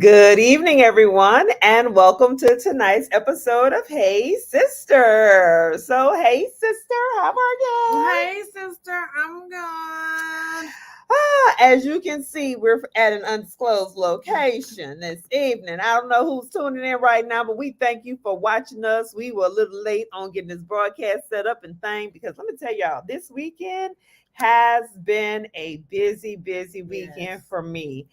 Good evening, everyone, and welcome to tonight's episode of Hey Sister. So, hey, sister, how are you? Hey, sister, I'm gone. As you can see, we're at an undisclosed location this evening. I don't know who's tuning in right now, but we thank you for watching us. We were a little late on getting this broadcast set up and thing because let me tell y'all, this weekend has been a busy weekend for me.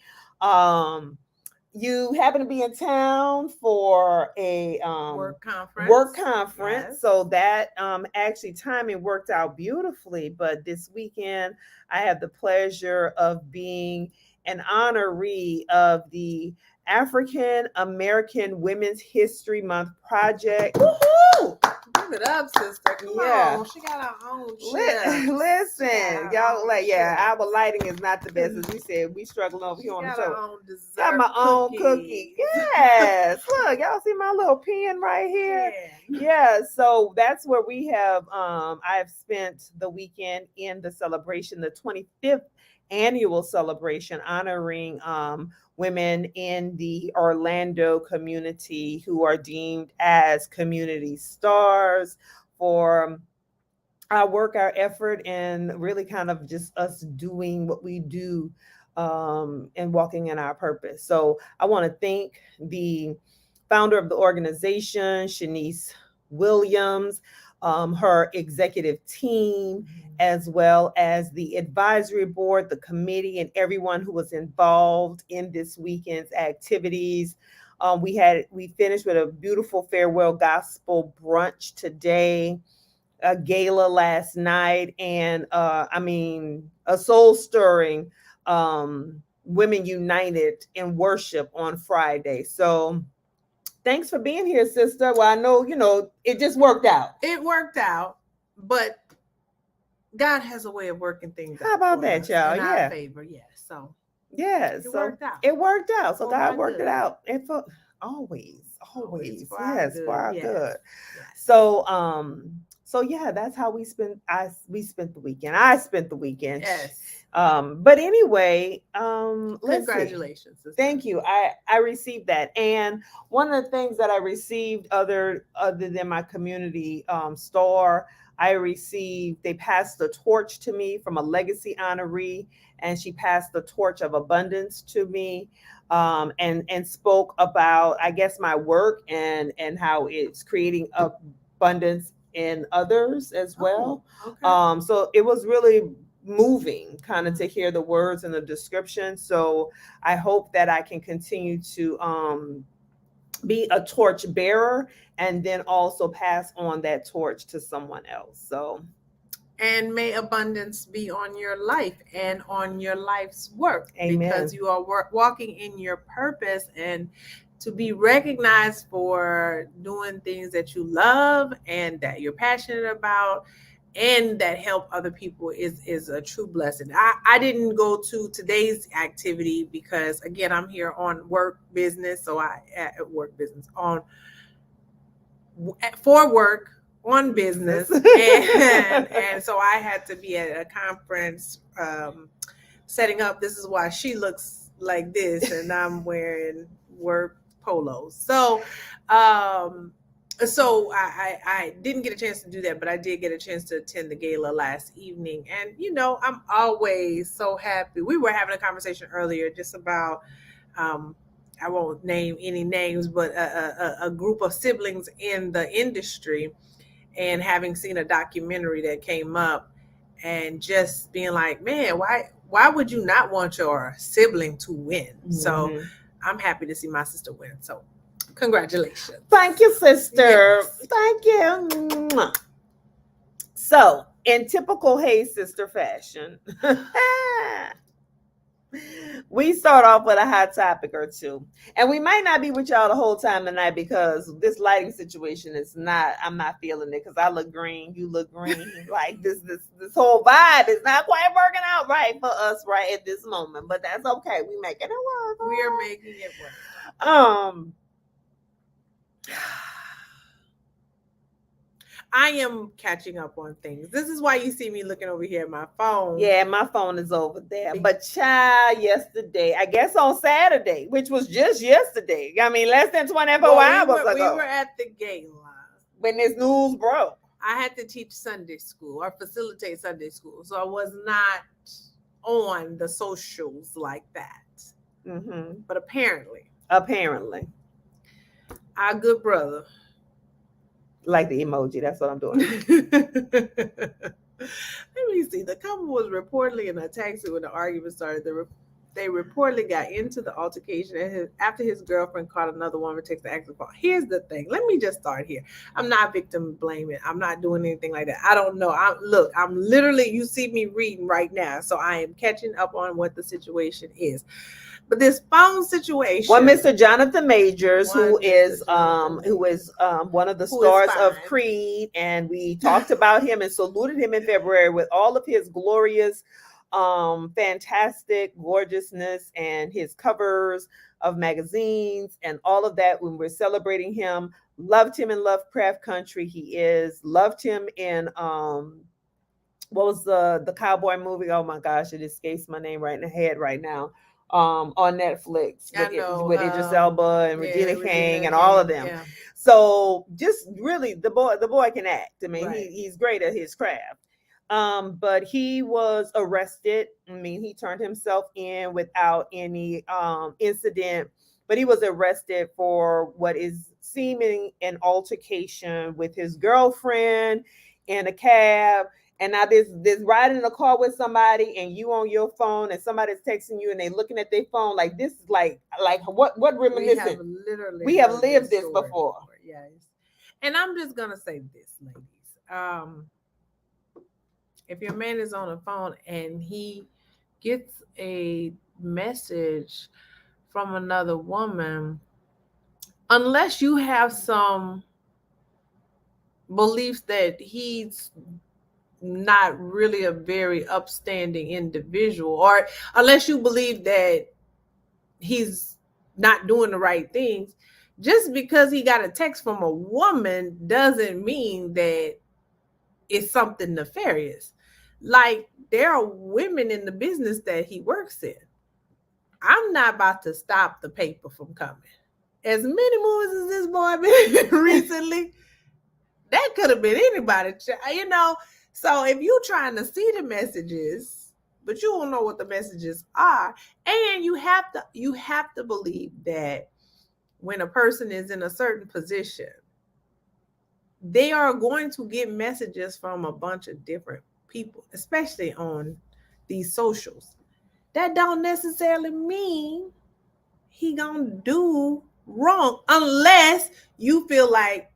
You happen to be in town for a Work conference. Yes. so that actually timing worked out beautifully. But this weekend I have the pleasure of being an honoree of the African American Women's History Month project. Woohoo! Give it up, sister. Come on. She got her own chips. Listen, y'all, our lighting is not the best. As we said, we struggling over here on the show. Got my own cookie. Yes. Look, y'all see my little pen right here? Yeah. So that's where we have I've spent the weekend in the celebration, the 25th annual celebration honoring women in the Orlando community who are deemed as community stars for our work, our effort, and really kind of just us doing what we do and walking in our purpose. So I want to thank the founder of the organization, Shanice Williams, her executive team, as well as the advisory board, the committee, and everyone who was involved in this weekend's activities. We finished with a beautiful farewell gospel brunch today, a gala last night, and a soul stirring Women United in worship on Friday. So thanks for being here, sister. Well, I know, it just worked out. It worked out, but God has a way of working things out. How about that, y'all? In our favor, yes. So yes, it worked out. It worked out. So God worked it out. And for always, for our good. Yes. So yeah, that's how we spent the weekend. I spent the weekend. Yes. But anyway, congratulations. Sister. Thank you. I received that. And one of the things that I received other than my community star, they passed the torch to me from a legacy honoree, and she passed the torch of abundance to me, and spoke about, I guess, my work and how it's creating abundance in others as well. Okay. So it was really moving kind of to hear the words and the description. So I hope that I can continue to be a torch bearer and then also pass on that torch to someone else. So, and may abundance be on your life and on your life's work. Amen. Because you are walking in your purpose, and to be recognized for doing things that you love and that you're passionate about and that help other people is a true blessing. I didn't go to today's activity because, again, I'm here on work business. So for work on business. and so I had to be at a conference setting up. This is why she looks like this and I'm wearing work polos. So I didn't get a chance to do that, but I did get a chance to attend the gala last evening. And, I'm always so happy. We were having a conversation earlier just about, I won't name any names, but a group of siblings in the industry, and having seen a documentary that came up and just being like, man, why would you not want your sibling to win? Mm-hmm. So I'm happy to see my sister win. So congratulations. Thank you, sister. Yes. Thank you. So, in typical Hey Sister fashion, we start off with a hot topic or two. And we might not be with y'all the whole time tonight because this lighting situation I'm not feeling it because I look green, you look green. Like this whole vibe is not quite working out right for us right at this moment. But that's okay. We making it work. We are making it work. I am catching up on things. This is why you see me looking over here at my phone. Yeah, my phone is over there. But child, yesterday, I guess on Saturday, which was just yesterday. I mean, less than 24 hours ago. We were at the gala when this news broke. I had to teach Sunday school or facilitate Sunday school, so I was not on the socials like that. Mm-hmm. But apparently, our good brother, like the emoji. That's what I'm doing. Let me see. The couple was reportedly in a taxi when the argument started. They reportedly got into the altercation after his girlfriend caught another woman text the accident phone. Here's the thing. Let me just start here. I'm not victim blaming. I'm not doing anything like that. I don't know. I'm literally, you see me reading right now, so I am catching up on what the situation is. But this phone situation. Well, Mr. Jonathan Majors, who is one of the stars of Creed, and we talked about him and saluted him in February with all of his glorious, fantastic gorgeousness and his covers of magazines and all of that. When we're celebrating him, loved him in Lovecraft Country. Loved him in what was the cowboy movie? Oh my gosh, it escapes my name right in the head right now. On Netflix with Idris Elba and Regina King and all of them. Yeah. So just really the boy can act. I mean, he's great at his craft. But he was arrested. I mean, he turned himself in without any incident, but he was arrested for what is seeming an altercation with his girlfriend in a cab. And now this riding in a car with somebody and you on your phone and somebody's texting you and they looking at their phone like this is like what reminiscent? We have lived this before. Yes. And I'm just gonna say this, ladies. If your man is on the phone and he gets a message from another woman, unless you have some beliefs that he's not really a very upstanding individual, or unless you believe that he's not doing the right things, just because he got a text from a woman doesn't mean that it's something nefarious. Like, there are women in the business that he works in. I'm not about to stop the paper from coming. As many movies as this boy been in recently, that could have been anybody, you know. So if you're trying to see the messages, but you don't know what the messages are, and you have to believe that when a person is in a certain position, they are going to get messages from a bunch of different people, especially on these socials. That don't necessarily mean he gonna do wrong unless you feel like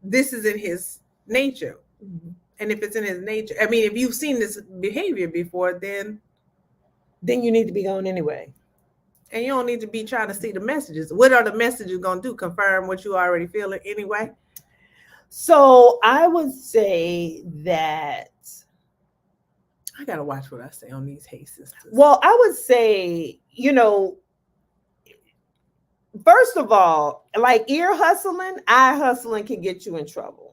this is in his nature. Mm-hmm. And if it's in his nature, I mean, if you've seen this behavior before, then you need to be going anyway. And you don't need to be trying to see the messages. What are the messages going to do? Confirm what you already feel anyway? So I would say that I got to watch what I say on these Hey Sisters. Well, I would say, first of all, like ear hustling, eye hustling can get you in trouble.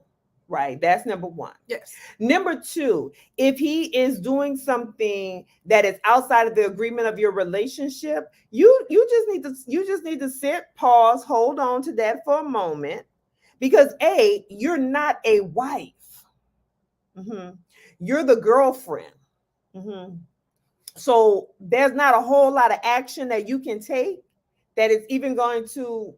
Right. That's number one. Yes. Number two, if he is doing something that is outside of the agreement of your relationship, you just need to sit, pause, hold on to that for a moment, because you're not a wife. Mm-hmm. You're the girlfriend. Mm-hmm. So there's not a whole lot of action that you can take that is even going to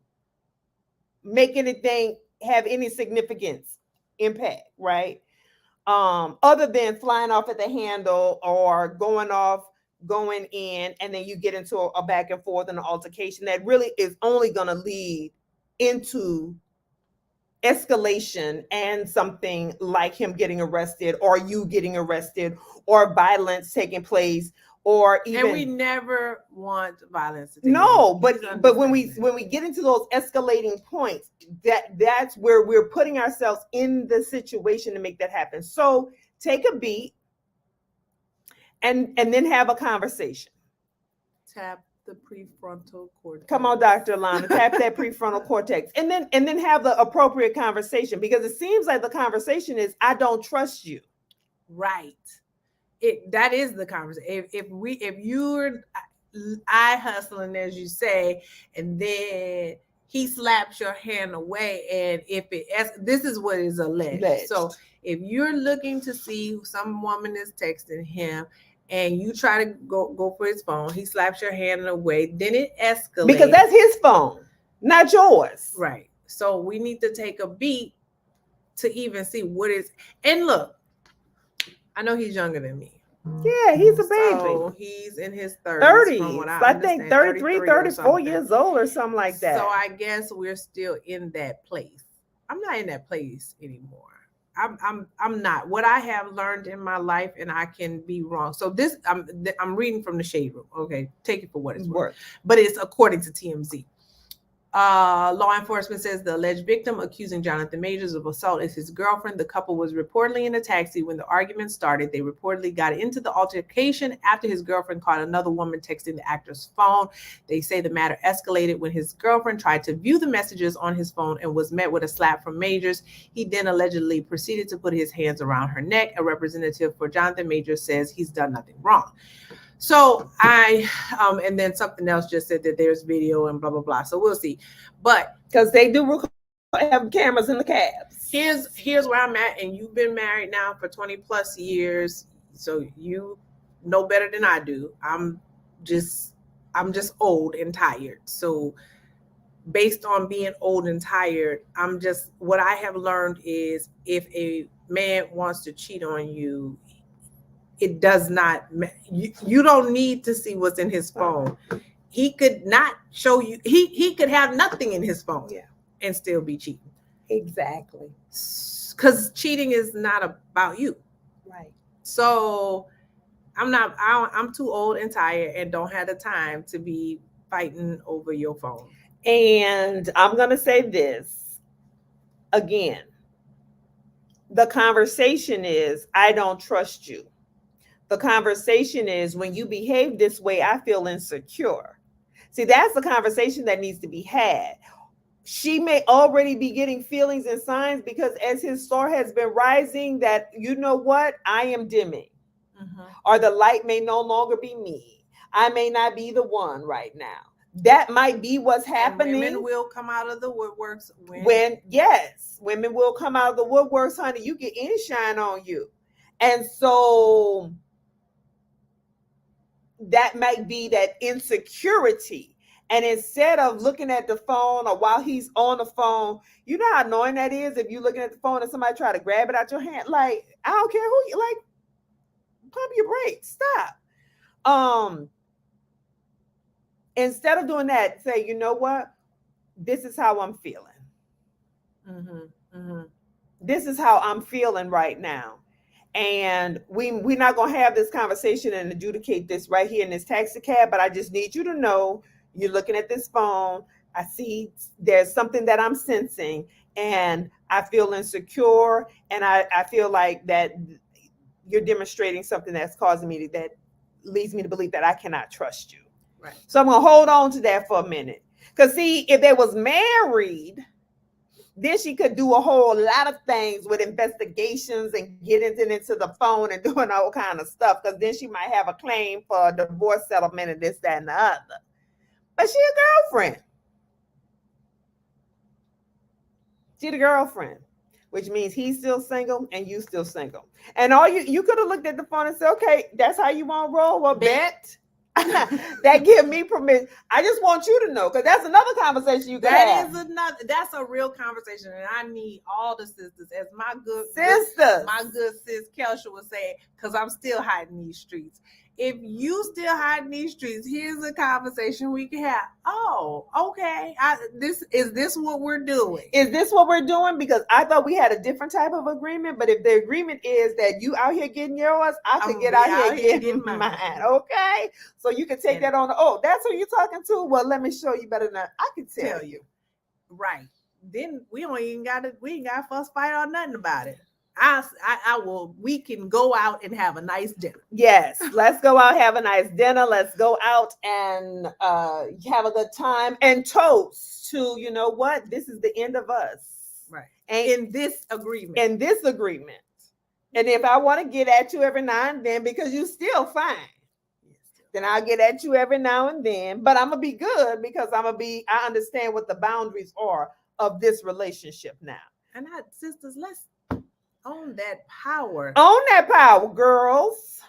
make anything have any significance. Impact, right? Other than flying off at the handle or going in, and then you get into a back and forth and an altercation that really is only going to lead into escalation and something like him getting arrested or you getting arrested or violence taking place. Or even, and we never want violence. No, but when we get into those escalating points, that's where we're putting ourselves in the situation to make that happen. So take a beat and then have a conversation. Tap the the prefrontal cortex. Come on, Dr. Lana, tap that prefrontal cortex, and then have the appropriate conversation, because it seems like the conversation is, I don't trust you. Right. That is the conversation. If you're eye hustling, as you say, and then he slaps your hand away, and this is what is alleged. So if you're looking to see who some woman is texting him, and you try to go for his phone, he slaps your hand away, then it escalates. Because that's his phone, not yours. Right. So we need to take a beat to even see what is. And look, I know he's younger than me. Yeah, he's a baby. So he's in his 30s. From what I think 33, 34 years old or something like that. So I guess we're still in that place. I'm not in that place anymore. I'm not. What I have learned in my life, and I can be wrong. So this, I'm reading from the Shade Room. Okay, take it for what it's worth. But it's according to TMZ. Law enforcement says the alleged victim accusing Jonathan Majors of assault is his girlfriend. The couple was reportedly in a taxi when the argument started. They reportedly got into the altercation after his girlfriend caught another woman texting the actor's phone. They say the matter escalated when his girlfriend tried to view the messages on his phone and was met with a slap from Majors. He then allegedly proceeded to put his hands around her neck. A representative for Jonathan Majors says he's done nothing wrong. So and then something else just said that there's video and blah, blah, blah. So we'll see. But because they do have cameras in the cabs. Here's where I'm at. And you've been married now for 20 plus years. So you know better than I do. I'm just old and tired. So based on being old and tired, what I have learned is if a man wants to cheat on you, it does not, you don't need to see what's in his phone. He could not show you, he could have nothing in his phone and still be cheating. Exactly. Because cheating is not about you. Right. So I'm too old and tired and don't have the time to be fighting over your phone. And I'm going to say this again. The conversation is, I don't trust you. The conversation is, when you behave this way, I feel insecure. See, that's the conversation that needs to be had. She may already be getting feelings and signs because as his star has been rising, that, you know what, I am dimming. Mm-hmm. Or the light may no longer be me. I may not be the one right now. That might be what's happening. And women will come out of the woodworks women will come out of the woodworks, honey. You get any shine on you. And so that might be that insecurity. And instead of looking at the phone, or while he's on the phone, you know how annoying that is if you're looking at the phone and somebody try to grab it out your hand. Like, I don't care who you like, pump your brakes, stop. Instead of doing that, say, you know what? This is how I'm feeling. Mm-hmm. Mm-hmm. This is how I'm feeling right now. And we're not going to have this conversation and adjudicate this right here in this taxi cab, but I just need you to know you're looking at this phone. I see there's something that I'm sensing, and I feel insecure, and I feel like that you're demonstrating something that's causing me that leads me to believe that I cannot trust you. Right. So I'm going to hold on to that for a minute. Because see, if they was married, then she could do a whole lot of things with investigations and getting into the phone and doing all kind of stuff. Because then she might have a claim for a divorce settlement and this, that, and the other. But she a girlfriend. She the girlfriend, which means he's still single and you still single. And all you could have looked at the phone and said, okay, that's how you want to roll. Well, bet. That give me permission. I just want you to know, because that's another conversation you can have. That's a real conversation, and I need all the sisters, as my good sis Kelsha would say, because I'm still hiding these streets. If you still hiding these streets, here's a conversation we can have. Oh, okay. Is this what we're doing? Is this what we're doing? Because I thought we had a different type of agreement. But if the agreement is that you out here getting yours, I could get out here getting mine. Okay. So you can take that on. Oh, that's who you're talking to? Well, let me show you better than I can tell you. Right. Then we ain't got to fuss fight or nothing about it. I will. We can go out and have a nice dinner. Yes, let's go out, have a nice dinner. Let's go out and have a good time and toast to, you know what? This is the end of us. Right. And in this agreement. And if I want to get at you every now and then because you still fine, then I'll get at you every now and then. But I'm going to be good because I understand what the boundaries are of this relationship now. And sisters, let's own that power. Own that power, girls.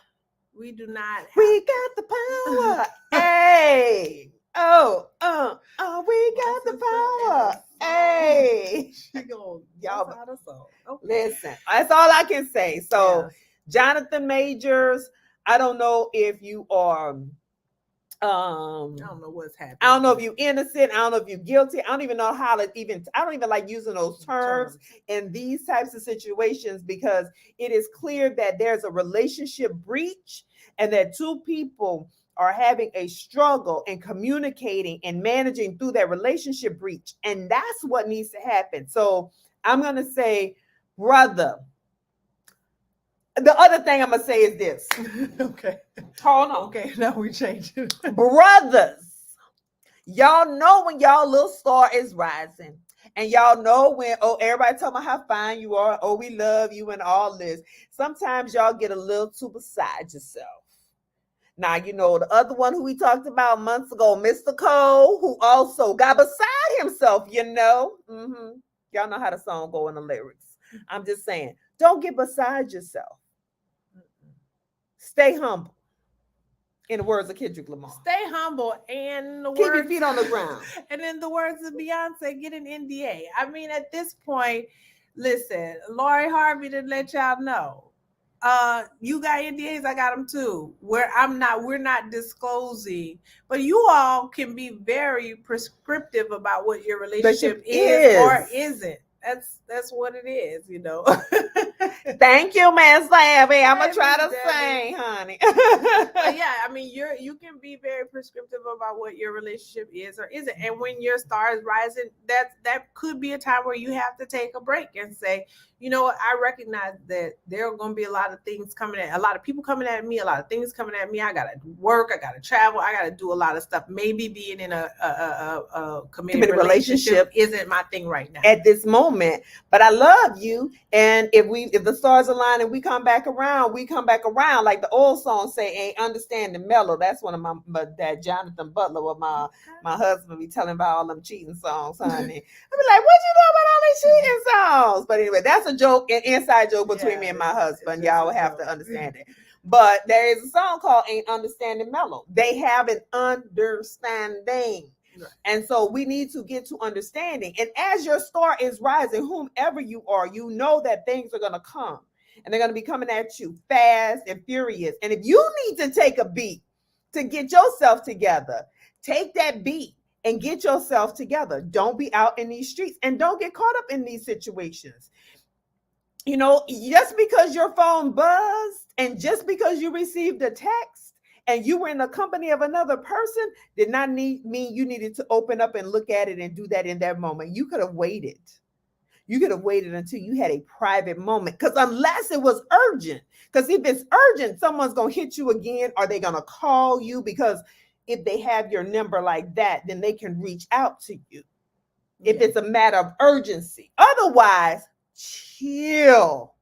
We do not. We got the power. Hey. Oh, we got the power. Hey. Y'all, okay. Listen, that's all I can say. So, Jonathan Majors, I don't know if you are. I don't know what's happening. I don't know if you're innocent. I don't know if you're guilty. I don't even know how to even. I don't even like using those terms in these types of situations because it is clear that there's a relationship breach and that two people are having a struggle in communicating and managing through that relationship breach, and that's what needs to happen. So I'm gonna say, brother. The other thing I'm gonna say is this. Okay. Hold on. Okay, now we change it. Brothers, y'all know when y'all little star is rising. And y'all know when, everybody tell me how fine you are. Oh, we love you and all this. Sometimes y'all get a little too beside yourself. Now, you know, the other one who we talked about months ago, Mr. Cole, who also got beside himself, you know. Mm-hmm. Y'all know how the song go in the lyrics. I'm just saying, don't get beside yourself. Stay humble. In the words of Kendrick Lamar. Stay humble and keep your feet on the ground. And in the words of Beyonce, get an NDA. I mean, at this point, listen, Lori Harvey didn't let y'all know. You got NDAs, I got them too. We're not disclosing, but you all can be very prescriptive about what your relationship is or isn't. That's what it is, you know. Thank you, man, Savvy. I'm gonna try to sing, honey. But yeah, I mean, you can be very prescriptive about what your relationship is or isn't. And when your star is rising, that could be a time where you have to take a break and say, you know what, I recognize that there are going to be a lot of things coming at, a lot of people coming at me, a lot of things coming at me. I got to work, I got to travel, I got to do a lot of stuff. Maybe being in a committed relationship isn't my thing right now at this moment. But I love you, and if the stars align and we come back around, like the old song say, ain't understand the mellow. That's one of that Jonathan Butler with my husband be telling about all them cheating songs, honey. I be like, what you know about all these cheating songs? But anyway, that's a joke, an inside joke between me and my husband. Y'all will have to understand it. But there is a song called Ain't Understanding Mellow. They have an understanding. Right. And so we need to get to understanding. And as your star is rising, whomever you are, you know that things are going to come. And they're going to be coming at you fast and furious. And if you need to take a beat to get yourself together, take that beat and get yourself together. Don't be out in these streets and don't get caught up in these situations. You know, just because your phone buzzed and just because you received a text and you were in the company of another person did not mean you needed to open up and look at it and do that in that moment. You could have waited. You could have waited until you had a private moment, because unless it was urgent, because if it's urgent, someone's going to hit you again, or they're going to call you, because if they have your number like that, then they can reach out to you. If it's a matter of urgency. Otherwise, chill.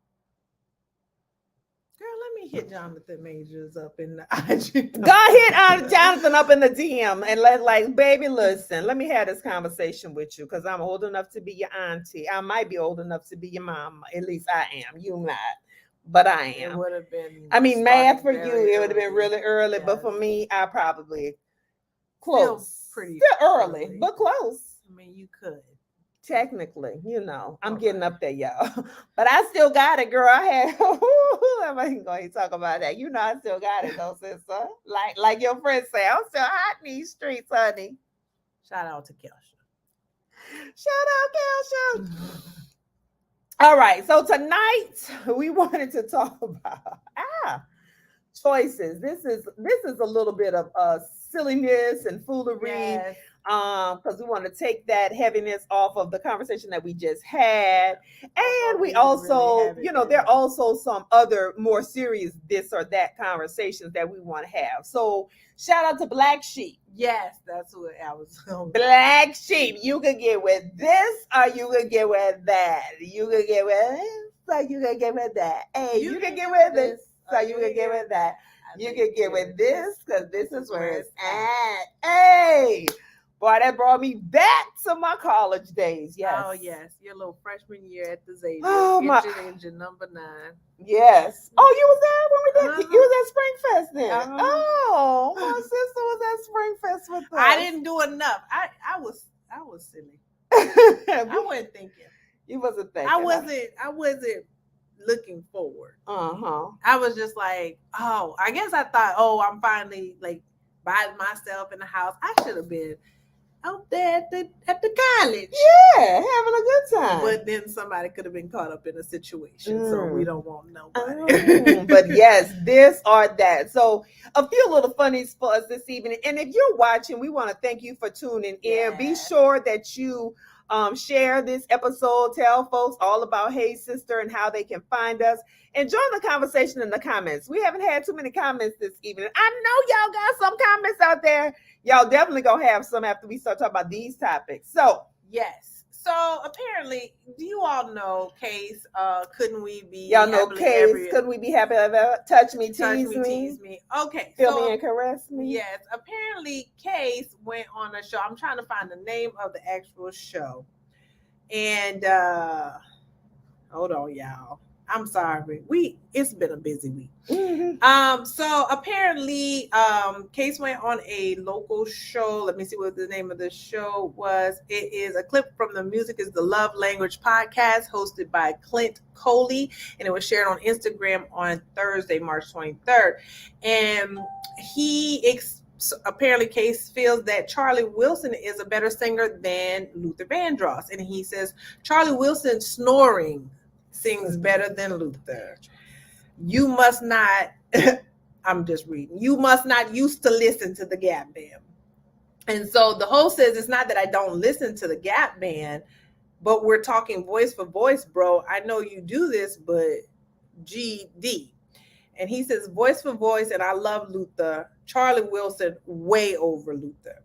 Girl, let me hit Jonathan Majors up in the IG. Go hit Jonathan up in the DM and baby, listen, let me have this conversation with you, because I'm old enough to be your auntie. I might be old enough to be your mom. At least I am. You not. But I am. It would have been. I mean, math for you, it would have been really early. Yes. But for me, I probably close. Still early, but close. I mean, you could. Technically, you know, I'm getting up there, y'all. But I still got it, girl. I had. I'm not going to talk about that. You know, I still got it, though, sister. Like your friend say, I'm still hot in these streets, honey. Shout out to Kelsha. Shout out, Kelsha. All right. So tonight we wanted to talk about choices. This is a little bit of silliness and foolery. Yes. because we want to take that heaviness off of the conversation that we just had. And we also, there are also some other more serious this or that conversations that we want to have. So shout out to Black Sheep. Yes, that's what I was on. Black Sheep. You can get with this or you can get with that. You can get with this or you can get with that. Hey, you can get with this or you can get with that. You can get with this because this is where it's at. Hey, boy, that brought me back to my college days. Yes. Oh, yes. Your little freshman year at the Xavier. Oh, Engine number 9. Yes. Oh, you was there when we did. You was at Springfest then. Oh, my sister was at Springfest with us. I didn't do enough. I was silly. I wasn't thinking. You wasn't thinking. I wasn't looking forward. I was just like, I guess I thought, I'm finally like by myself in the house. I should have been out there at the college. Yeah, having a good time. But then somebody could have been caught up in a situation, so we don't want nobody. But yes, this or that. So a few little funnies for us this evening. And if you're watching, we want to thank you for tuning in. Be sure that you share this episode, tell folks all about Hey Sister and how they can find us, and join the conversation in the comments. We haven't had too many comments this evening. I know y'all got some comments out there. Y'all definitely gonna have some after we start talking about these topics. So yes. So apparently, do you all know Case? Couldn't we be? Y'all know Case. Couldn't we be happy ever? Touch me, tease me. Okay. Feel me and caress me. Yes. Apparently, Case went on a show. I'm trying to find the name of the actual show. And hold on, y'all. I'm sorry. It's been a busy week. Mm-hmm. So apparently, Case went on a local show. Let me see what the name of the show was. It is a clip from the Music is the Love Language podcast hosted by Clint Coley, and it was shared on Instagram on Thursday, March 23rd. And apparently Case feels that Charlie Wilson is a better singer than Luther Vandross. And he says, Charlie Wilson snoring sings better than Luther. You must not, I'm just reading, you must not used to listen to the Gap Band. And so the host says, it's not that I don't listen to the Gap Band, but we're talking voice for voice, bro. I know you do this, but GD. And he says, voice for voice, and I love Luther. Charlie Wilson, way over Luther.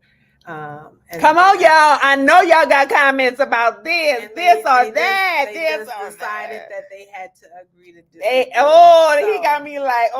Come on, y'all. I know y'all got comments about this or that. They decided that they had to agree to do it. He got me like,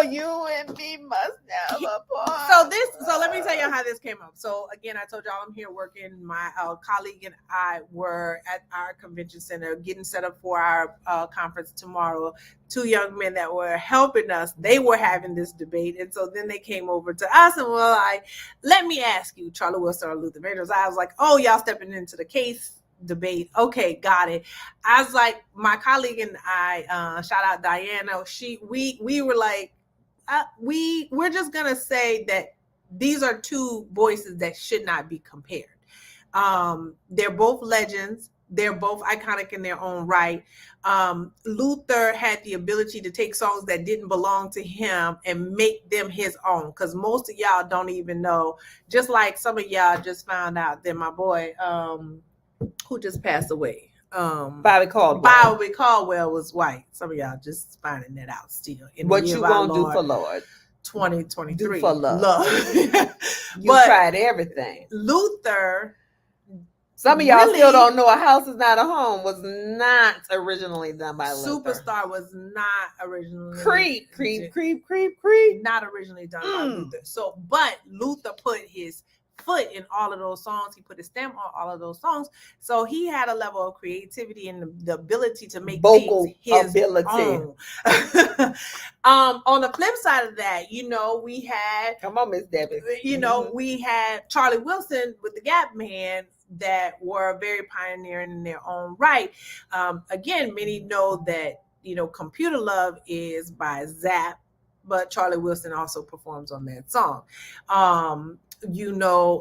you and me must never part. So let me tell you how this came up. So again, I told y'all I'm here working. My colleague and I were at our convention center getting set up for our conference tomorrow. 2 young men that were helping us, they were having this debate. And so then they came over to us and were like, let me ask you, Charlie Wilson or Luther Vandross. I was like, y'all stepping into the Case debate. Okay, got it. I was like, my colleague and I, shout out Diana, we were like, we're just going to say that these are 2 voices that should not be compared. They're both legends. They're both iconic in their own right. Luther had the ability to take songs that didn't belong to him and make them his own. Because most of y'all don't even know. Just like some of y'all just found out that my boy, who just passed away, Bobby Caldwell was white. Some of y'all just finding that out still. What you gonna do for Lord? 2023. Do for love. You tried everything. Luther. Some of y'all still don't know A House Is Not a Home was not originally done by Luther. Superstar was not originally. Creep. Not originally done by Luther. So, but Luther put his foot in all of those songs. He put his stamp on all of those songs. So he had a level of creativity and the ability to make vocal things his ability. Own. On the flip side of that, we had. Come on, Miss Debbie. We had Charlie Wilson with the Gap Band that were very pioneering in their own right. Again, many know that, Computer Love is by Zapp, but Charlie Wilson also performs on that song.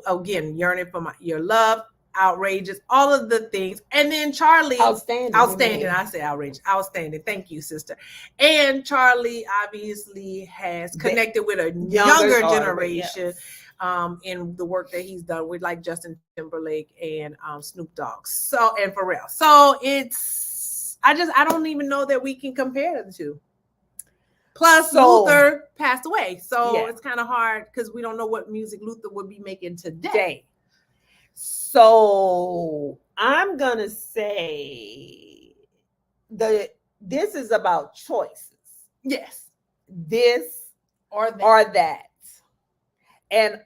Again, Yearning for Your Love. outrageous, all of the things. And then Charlie, outstanding. I say outrageous, outstanding. Thank you, sister. And Charlie obviously has connected with a younger generation. In the work that he's done with like Justin Timberlake and Snoop Dogg, so and Pharrell. So it's I don't even know that we can compare the two. Plus, Luther passed away, so it's kind of hard because we don't know what music Luther would be making today. So I'm gonna say this is about choices. Yes, this or that. And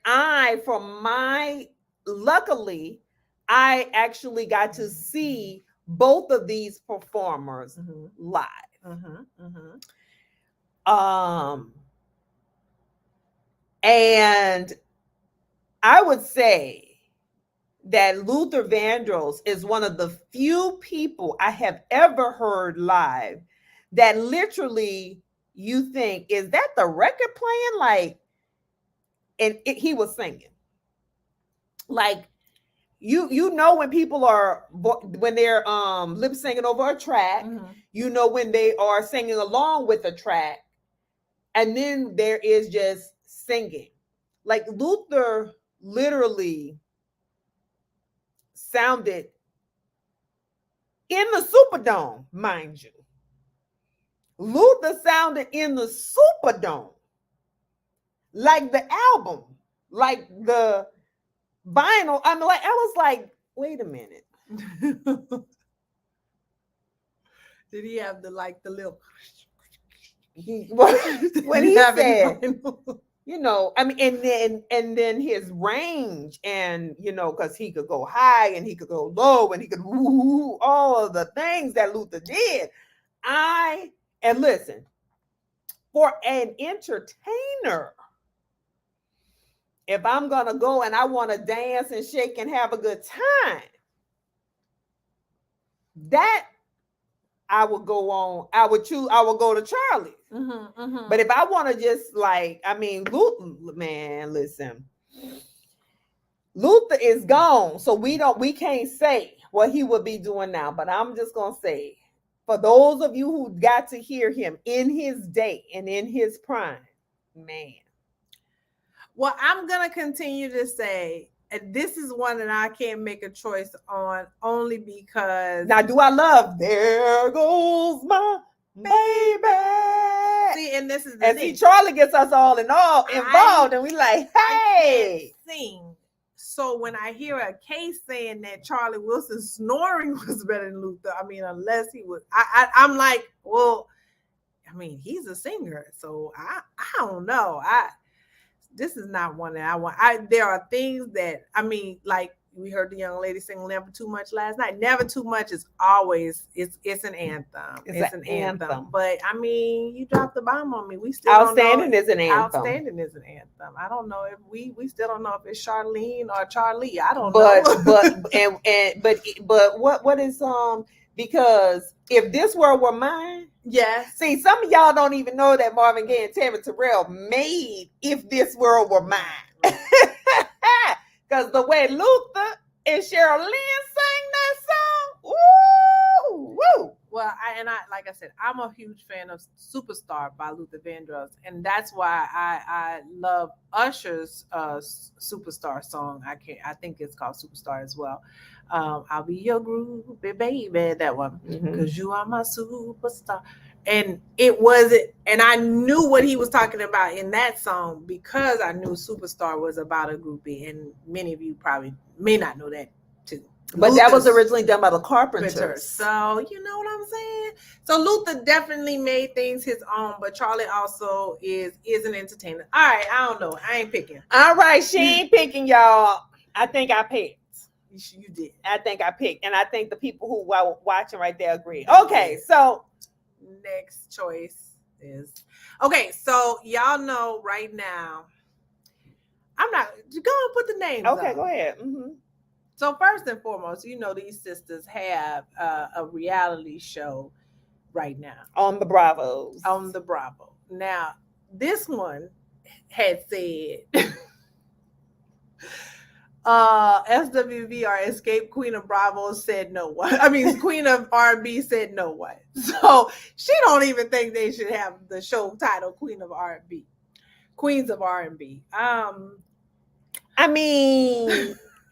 luckily, I actually got to see both of these performers live. And I would say that Luther Vandross is one of the few people I have ever heard live that literally you think, is that the record playing? Like, and he was singing. Like, you know when people are when they're lip syncing over a track, you know when they are singing along with a track, and then there is just singing. Like Luther literally sounded in the Superdome, mind you. Luther sounded in the Superdome, like the album, like the vinyl. I was like, wait a minute. Did he have the little? When he said, you know, I mean, and then his range, and you know, because he could go high and he could go low and he could all of the things that Luther did. And listen, for an entertainer, if I'm gonna go and I want to dance and shake and have a good time, that I would go on. I would go to Charlie's. But if I want to just Luther, man, listen, Luther is gone, so we can't say what he would be doing now. But I'm just gonna say, for those of you who got to hear him in his day and in his prime, man. Well, I'm gonna continue to say, and this is one that I can't make a choice on, only because. Now, do I love "There Goes My Baby"? See, and this is the thing. Charlie gets us all involved, and we like, hey, I can't sing. So when I hear a case saying that Charlie Wilson's snoring was better than Luther, I mean, unless he was, I'm like, well, I mean, he's a singer, so I don't know. This is not one that I want. There are things that, I mean, like we heard the young lady sing "Never Too Much" last night. Never Too Much is always, it's an anthem. It's an anthem. But I mean, you dropped the bomb on me. We still Outstanding is an anthem. Outstanding is an anthem. I don't know if we still don't know if it's Charlene or Charlie. I don't know. But what is because if this world were mine. Yes. See, some of y'all don't even know that Marvin Gaye and Tammy Terrell made "If This World Were Mine." Because the way Luther and Cheryl Lynn sang that song, woo, woo. Well, like I said, I'm a huge fan of "Superstar" by Luther Vandross, and that's why I love Usher's "Superstar" song. I think it's called "Superstar" as well. I'll be your groupie, baby, that one, because you are my superstar. And it wasn't, and I knew what he was talking about in that song because I knew "Superstar" was about a groupie, and many of you probably may not know that too. But Luther's, that was originally done by the Carpenters. So you know what I'm saying? So Luther definitely made things his own, but Charlie also is an entertainer. All right, I don't know. I ain't picking. All right, she ain't picking, y'all. I think I picked. You did. I think I picked. And I think the people who were watching right there agree. Okay, so next choice is, okay, so y'all know right now, I'm not, go and put the names Okay, up. Go ahead. So first and foremost, you know these sisters have a reality show right now. On the Bravo. Now, this one had said, SWV or Escape Queen of Bravo said no one. I mean, Queen of R&B said no one. So she don't even think they should have the show title Queen of R&B. Queens of R&B. I mean,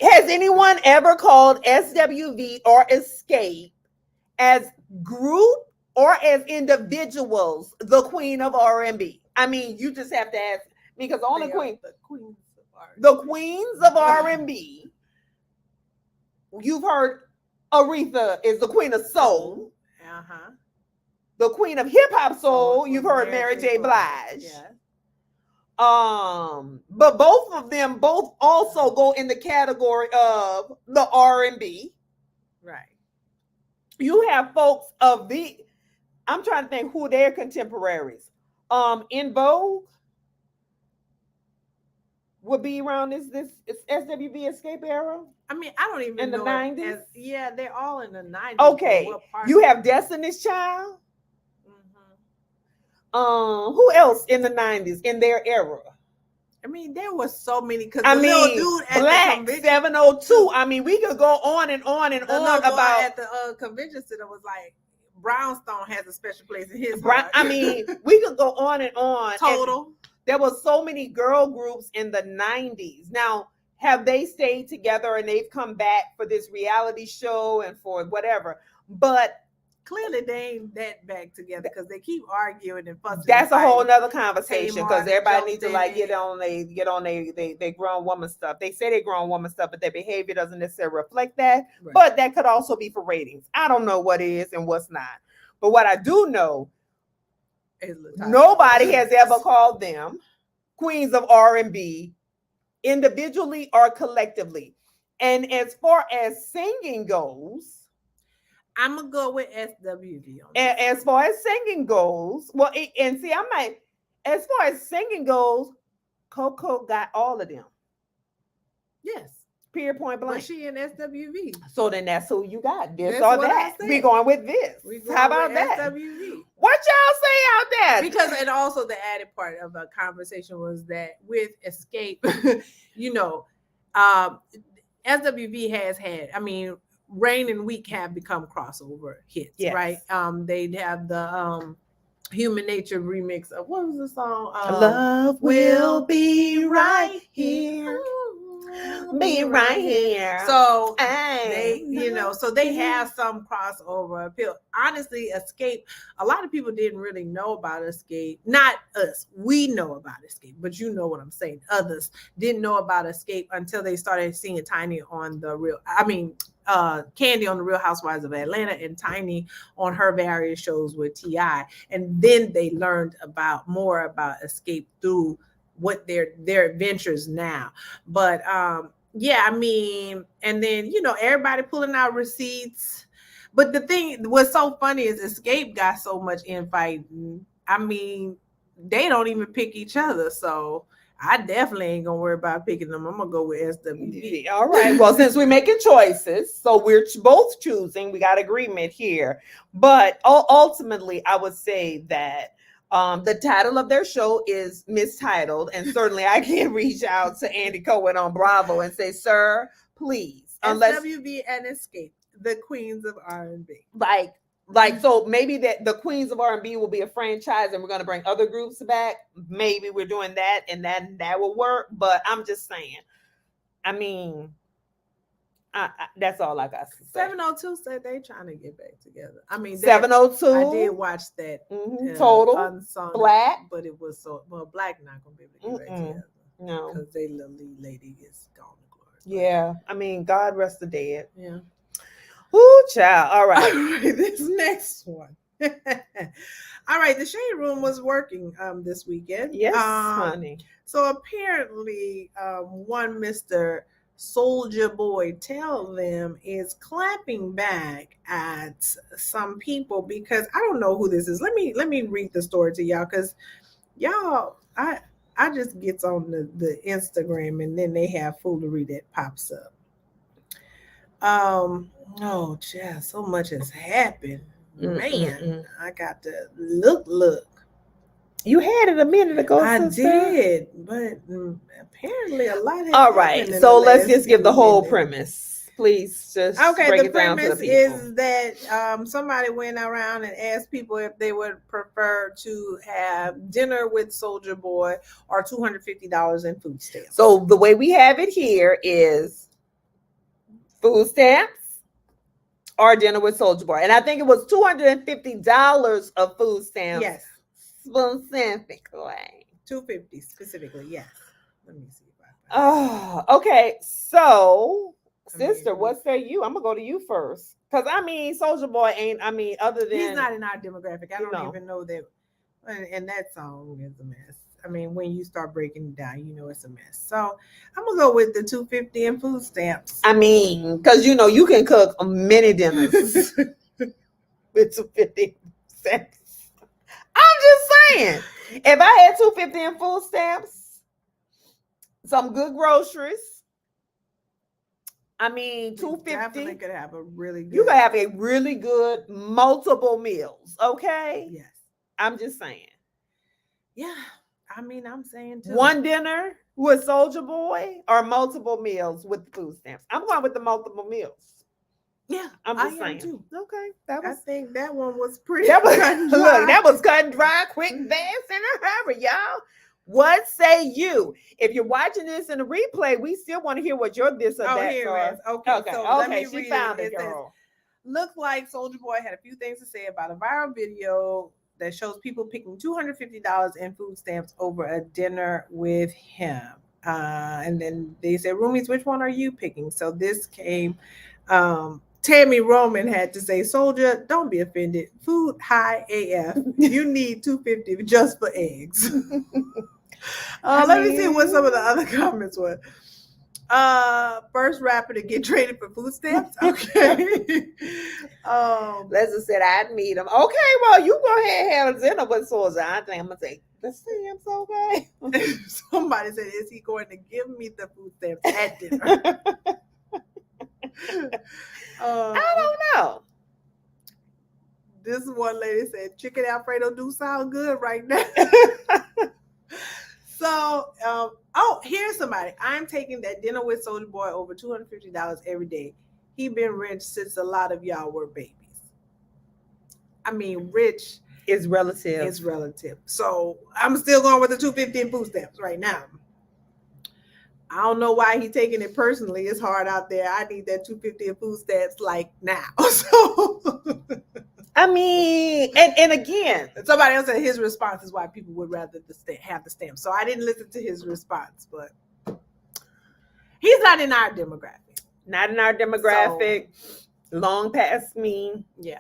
has anyone ever called SWV or Escape as group or as individuals the Queen of R&B? I mean, you just have to ask me because only the queens of R&B. You've heard Aretha is the Queen of Soul. Uh-huh. The Queen of Hip Hop Soul. You've heard Mary J. Blige. Yeah. But both of them also go in the category of the R&B. Right. You have folks of I'm trying to think who their contemporaries. In Vogue would be around this SWV Escape era. I mean, I don't even know. In the 90s? Yeah, they're all in the 90s. Okay. You have Destiny's Child. Who else in the 90s in their era? I mean, there was so many. Little dude at Black the 702. I mean, we could go on and on and on about at the convention center was like Brownstone has a special place in his heart. I mean, we could go on and on. Total. And there was so many girl groups in the 90s. Now, have they stayed together and they've come back for this reality show and for whatever? But clearly they ain't that back together because they keep arguing and fussing. That's a whole nother conversation because everybody needs to like get on they grown woman stuff. They say they grown woman stuff, but their behavior doesn't necessarily reflect that. Right. But that could also be for ratings. I don't know what is and what's not. But what I do know, nobody has ever called them queens of R&B individually or collectively. And as far as singing goes, I'm gonna go with SWV. As far as singing goes, as far as singing goes, Coco got all of them. Yes. Period, point blank. But she in SWV. So then that's who you got. This or that. We're going with this. How about that? SWV. What y'all say out there? Because, and also the added part of the conversation was that with Escape, SWV has had, Rain and Weak have become crossover hits, yes. Right? They'd have the Human Nature remix of, what was the song? Love will be right here. Be right here. So they, so they have some crossover appeal. Honestly, Escape, a lot of people didn't really know about Escape. Not us. We know about Escape, but you know what I'm saying. Others didn't know about Escape until they started seeing Tiny on the real, Candy on the Real Housewives of Atlanta and Tiny on her various shows with T.I. And then they learned more about Escape through what their adventures now. But and then everybody pulling out receipts. But the thing what's so funny is Escape got so much infighting. They don't even pick each other. So I definitely ain't gonna worry about picking them. I'm gonna go with SWV. All right. Well, since we're making choices, so we're both choosing. We got agreement here. But ultimately, I would say that the title of their show is mistitled, and certainly I can reach out to Andy Cohen on Bravo and say, "Sir, please." SWV and Escape, the queens of R&B. So maybe that the Queens of R&B will be a franchise and we're going to bring other groups back. Maybe we're doing that and that will work. But I'm just saying, that's all I got to say. 702 said they trying to get back together. 702. I did watch that. Total. Unsung, Black. But it was Black not going to be able to get back together. No. Because their little lead lady is gone to glory. Yeah. God rest the dead. Yeah. Ooh, child. All right. This next one. All right. The Shade Room was working this weekend. Yes, honey. So apparently, one Mr. Soulja Boy Tell Them is clapping back at some people because I don't know who this is. Let me read the story to y'all because y'all, I just gets on the Instagram and then they have foolery that pops up. Oh, child, so much has happened. Man, I got to look. You had it a minute ago, I sister. did, but apparently a lot has All right, happened in so the let's last just give the few whole minutes. premise. Please just Okay, break the it down to the premise people. is that somebody went around and asked people if they would prefer to have dinner with Soulja Boy or $250 in food stamps. So the way we have it here is food stamps or dinner with Soulja Boy. And I think it was $250 of food stamps. Yes. Specifically. $250 specifically, yes. Let me see if I Oh, okay. So, sister, what say you? I'm gonna go to you first. Cause I mean, Soulja Boy ain't, I mean, other than he's not in our demographic. I don't even know that, and that song is a mess. I mean, when you start breaking it down, you know it's a mess. So I'm gonna go with the $250 in food stamps. I mean, because you know you can cook many dinners with $250 stamps. I'm just saying, if I had $250 in food stamps, some good groceries. I mean, $250. Definitely could have a really good. You could have a really good multiple meals. Okay. Yes. I'm just saying. Yeah. I mean, I'm saying too. One dinner with Soulja Boy or multiple meals with food stamps. I'm going with the multiple meals. Yeah, I'm just saying. Too. Okay, I think that one was pretty. That was look. That was cut and dry, quick, fast, and a hurry, y'all. What say you? If you're watching this in a replay, we still want to hear what your this or that are. Okay. So let me she read found it. It, girl. Says, looks like Soulja Boy had a few things to say about a viral video that shows people picking $250 in food stamps over a dinner with him. And then they said, "Roomies, which one are you picking?" So this came. Tammy Roman had to say, "Soulja, don't be offended. Food high AF. You need $250 just for eggs." Let me see what some of the other comments were. First rapper to get traded for food stamps. Okay. Leslie said I'd meet him. Okay, well, you go ahead and have a dinner with Soulja. I think I'm gonna take the stamps, okay? Somebody said, "Is he going to give me the food stamps at dinner?" I don't know. This one lady said, "Chicken Alfredo do sound good right now." So, here's somebody. I'm taking that dinner with Soulja Boy over $250 every day. He been rich since a lot of y'all were babies. I mean, rich is relative. It's relative. So I'm still going with the $250 in food stamps right now. I don't know why he's taking it personally. It's hard out there. I need that $250 in food stamps like now. So I mean, and again, somebody else said his response is why people would rather have the stamp. So I didn't listen to his response, but he's not in our demographic. Not in our demographic. So, long past me. Yeah.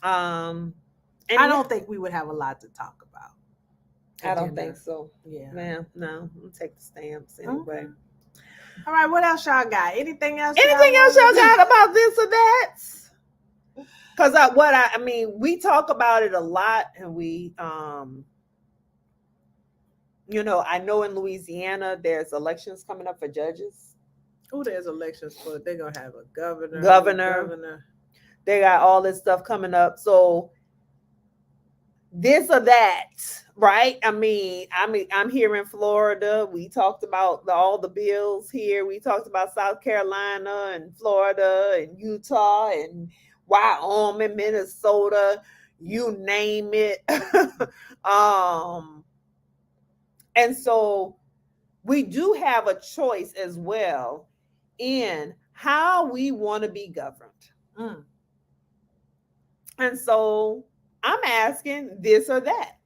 And I don't think we would have a lot to talk about. I don't think so. Yeah. Man, no. I'll take the stamps anyway. Okay. All right, what else y'all got? Anything else? Anything else y'all got about this or that? Because I mean, we talk about it a lot, and we, you know, I know in Louisiana there's elections coming up for judges. Oh, there's elections for. They're gonna have a governor. Governor. They got all this stuff coming up. So this or that, right? I mean, I'm here in Florida. We talked about all the bills here. We talked about South Carolina and Florida and Utah and Wyoming, Minnesota, you name it. And so we do have a choice as well in how we want to be governed. And so I'm asking this or that.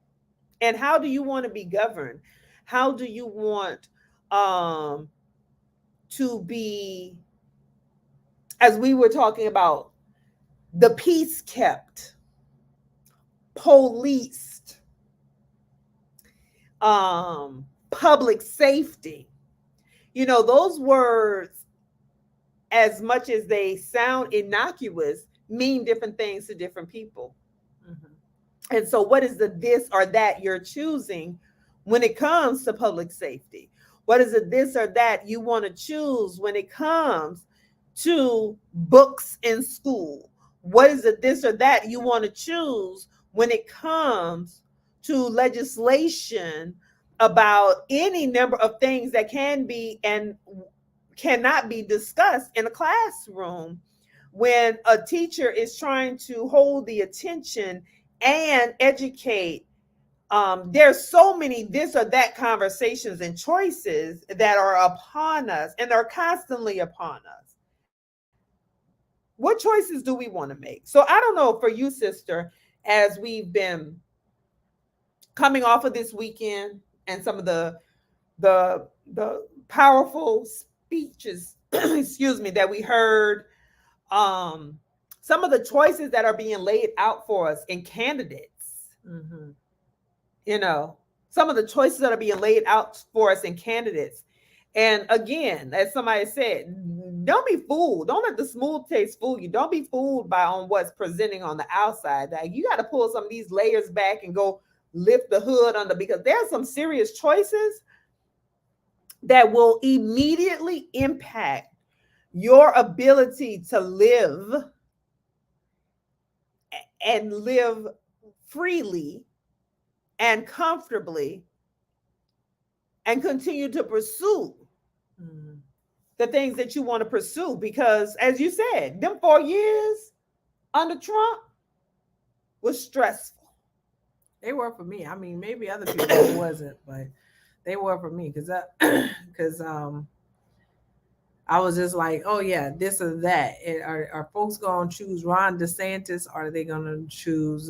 And how do you want to be governed? How do you want to be, as we were talking about, the peace kept, policed, public safety? You know, those words, as much as they sound innocuous, mean different things to different people. Mm-hmm. And so what is the this or that you're choosing when it comes to public safety? What is the this or that you want to choose when it comes to books in school? What is the this or that you want to choose when it comes to legislation about any number of things that can be and cannot be discussed in a classroom when a teacher is trying to hold the attention and educate. There's so many this or that conversations and choices that are upon us and are constantly upon us. What choices do we want to make? So I don't know for you, sister, as we've been coming off of this weekend and some of the powerful speeches, excuse me, that we heard, um, some of the choices that are being laid out for us in candidates. Mm-hmm. You know, some of the choices that are being laid out for us in candidates. And again, as somebody said, don't be fooled. Don't let the smooth taste fool you. Don't be fooled by on what's presenting on the outside. Like, you got to pull some of these layers back and go lift the hood under, because there's some serious choices that will immediately impact your ability to live and live freely and comfortably and continue to pursue the things that you want to pursue. Because as you said, them 4 years under Trump was stressful. They were for me. I mean, maybe other people it wasn't, but they were for me because I was just like, oh yeah, this or that. Are folks going to choose Ron DeSantis, or are they going to choose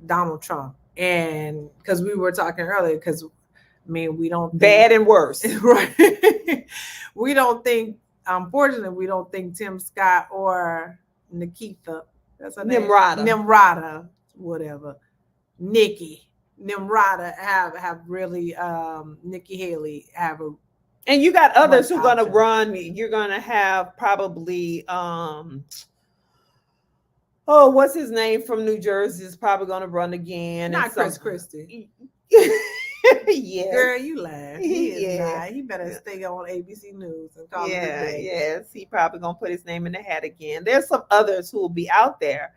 Donald Trump? And because we were talking earlier, because I mean, we don't think, bad and worse, right? We don't think, unfortunately, we don't think Tim Scott or Nikita, that's her name, Nimrata, whatever, Nikki Nimrata have really Nikki Haley have a. And you got others who are going to run. You're going to have probably, what's his name from New Jersey is probably going to run again. Not Chris Christie. Yeah, girl, you lying. He is not. He better stay on ABC News and call him today. Yes, he probably going to put his name in the hat again. There's some others who will be out there.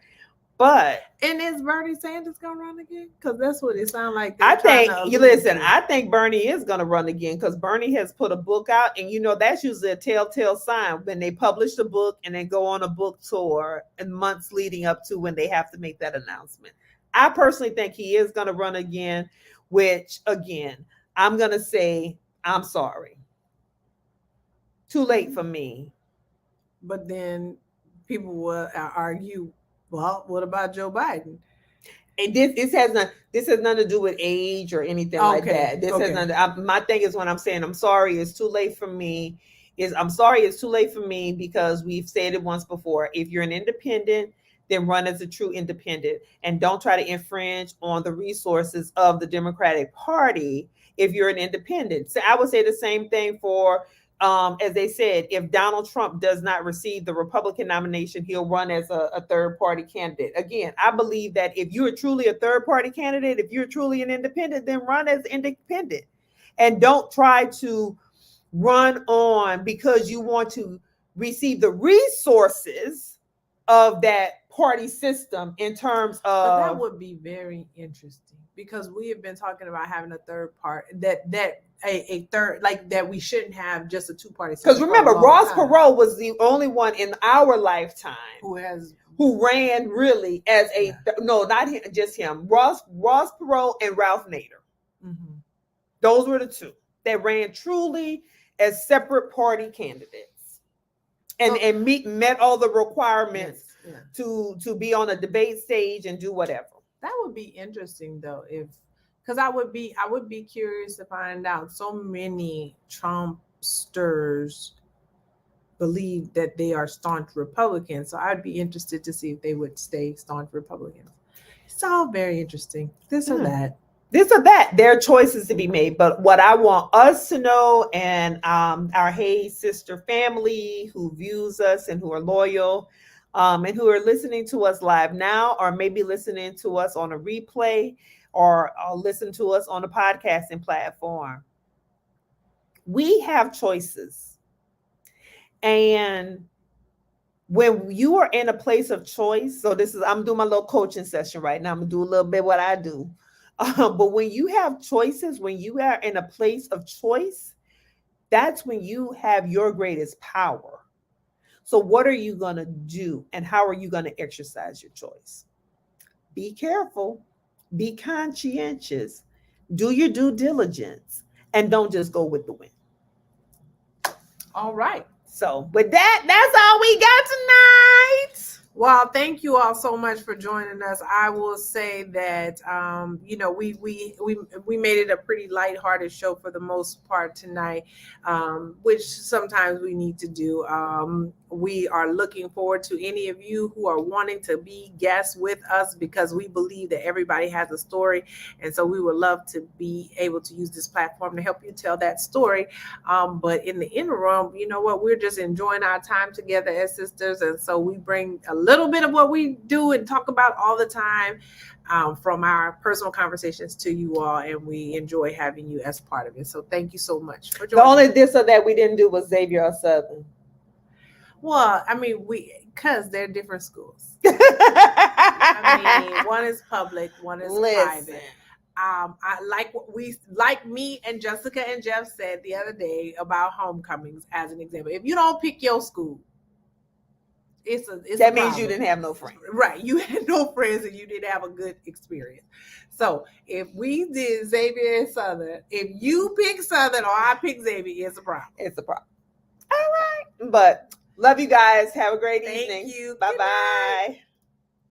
But and is Bernie Sanders gonna run again? Because that's what it sounds like. I think I think Bernie is gonna run again, because Bernie has put a book out, and that's usually a telltale sign when they publish the book and then go on a book tour in months leading up to when they have to make that announcement. I personally think he is gonna run again, which again, I'm gonna say I'm sorry. Too late for me. But then people will argue, well, what about Joe Biden? And this has nothing to do with age or anything like that. This has nothing. My thing is, when I'm saying I'm sorry, it's too late for me. I'm sorry, it's too late for me, because we've said it once before. If you're an independent, then run as a true independent, and don't try to infringe on the resources of the Democratic Party if you're an independent. So I would say the same thing for, as they said, if Donald Trump does not receive the Republican nomination, he'll run as a third party candidate. Again, I believe that if you're truly a third party candidate, if you're truly an independent, then run as independent, and don't try to run on because you want to receive the resources of that party system in terms of. But that would be very interesting, because we have been talking about having a third part a third, like that we shouldn't have just a two-party system. Because remember, Ross Perot was the only one in our lifetime who ran really as not him, just him. Ross Perot and Ralph Nader. Mm-hmm. Those were the two that ran truly as separate party candidates, and met all the requirements to be on a debate stage and do whatever. That would be interesting, though, because I would be curious to find out. So many Trumpsters believe that they are staunch Republicans, so I'd be interested to see if they would stay staunch Republicans. It's all very interesting. This or that. There are choices to be made. But what I want us to know, and our Hey Sister family who views us and who are loyal, and who are listening to us live now, or maybe listening to us on a replay, or listen to us on a podcasting platform. We have choices. And when you are in a place of choice, so I'm doing my little coaching session right now. I'm going to do a little bit what I do. But when you have choices, when you are in a place of choice, that's when you have your greatest power. So, what are you going to do and how are you going to exercise your choice? Be careful, be conscientious, do your due diligence, and don't just go with the wind. All right. So, with that, that's all we got tonight. Well, thank you all so much for joining us. I will say that we made it a pretty lighthearted show for the most part tonight, which sometimes we need to do. We are looking forward to any of you who are wanting to be guests with us because we believe that everybody has a story, and so we would love to be able to use this platform to help you tell that story. But in the interim, you know what? We're just enjoying our time together as sisters, and so we bring a little bit of what we do and talk about all the time from our personal conversations to you all, and we enjoy having you as part of it. So thank you so much for joining. The only this or that we didn't do was Xavier or Southern. Well, I mean, because they're different schools. I mean, one is public, one is private. I like what me and Jessica and Jeff said the other day about homecomings as an example. If you don't pick your school, it's that means you didn't have no friends. Right. You had no friends and you didn't have a good experience. So if we did Xavier and Southern, if you pick Southern or I pick Xavier, it's a problem. It's a problem. All right. But love you guys. Have a great evening. Thank you. Bye-bye.